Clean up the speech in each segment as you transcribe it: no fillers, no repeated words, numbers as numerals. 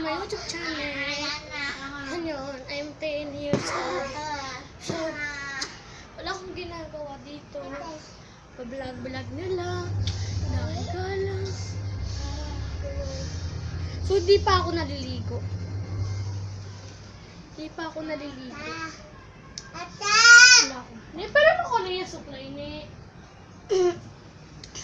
my YouTube channel. Ngayon, I'm 10 years old. So, wala akong ginagawa dito. Pa-vlog-vlog na lang. Nakahiga lang. So, di pa ako naliligo. Wala ako. Pero ako na yung suklay ni. Tuti.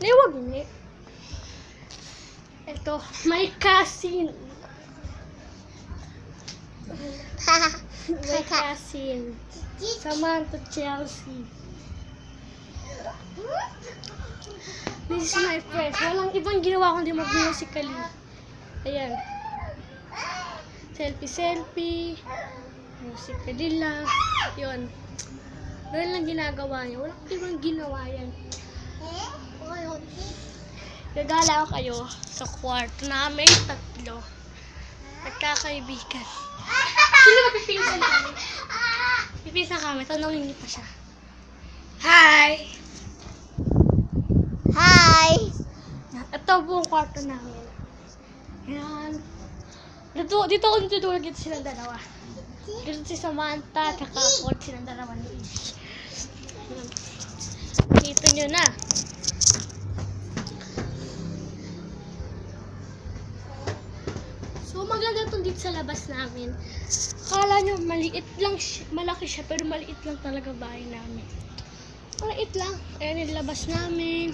Liwag ni. Ito, my cousin. My cousin. Samantha Chelsea. This is my friend. Walang ibang ginawa kundi mag-musically. Ayan. Selfie. Musically lang. Yun. Ganun lang ginagawa niya. Walang ibang ginawa yan. Gagala ko kayo sa kwarto namin tatlo. Nagkakaibigan. Sino ba pipinsan kami? Pipinsan kami. Tanongin niyo pa siya. Hi! Ito buong kwarto namin. Ayan. Dito ako natutulog dito silang dalawa. Dito si Samantha at ako silang dalawa ni Ish. Dito nyo na. So maganda itong dito sa labas namin. Akala nyo maliit lang, malaki siya pero maliit lang talaga bahay namin. Maliit lang. Ayan yung labas namin.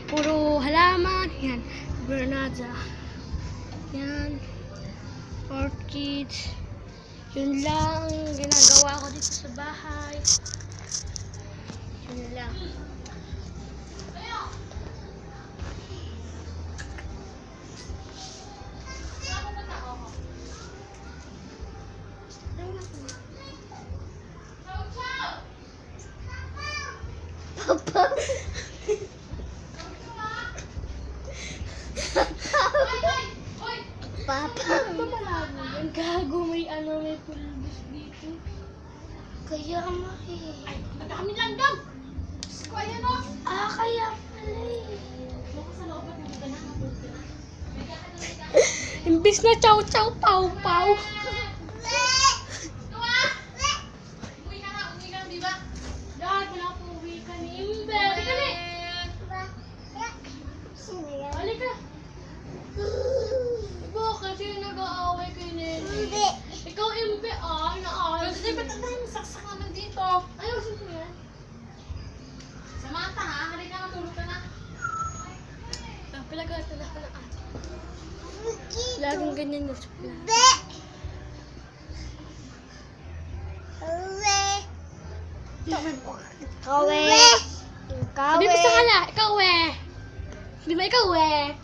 Puro halaman. Yan. Granada. Yan. Orchids. Yun lang ginagawa ko dito sa bahay. Yun lang. Papa. Ang gago, may pulbos dito. Kaya nga eh. Ay, madami lang daw. Kaya no? Kaya pala eh. Imbis na chow pau. Uwi ka na, di ba? Dad, wala po uwi ka ni Imbe. Halika na. Halika. Bakit? Sino nag-aaway kay Nene? Ikaw, Imbe, inaaway. Kasi ba't ang dahil masaksak naman dito? Ayaw, sino yan? Samantha ha, halika na, tulog ka na. Pinagatan ako ng ate. Laging ganyan yung supply. Sabi mo sa kala, ikaw eh. Sabi mo, ikaw eh.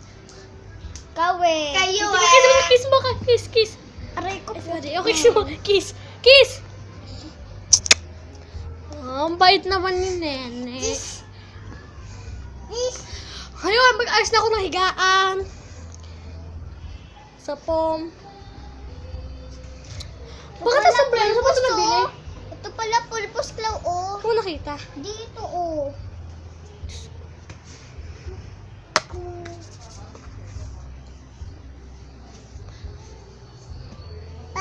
Kayo Kiss mo ka, kiss. Aray ko. Okay, kiss mo, kiss. Ang bait naman ni Nene. Ngayon, mag-ayos na ako ng higaan. Sa pom. Bakit nasa brand? Saan ba ito nabili? Ito pala pulpos claw, oh. Saan mo nakita? Dito, oh.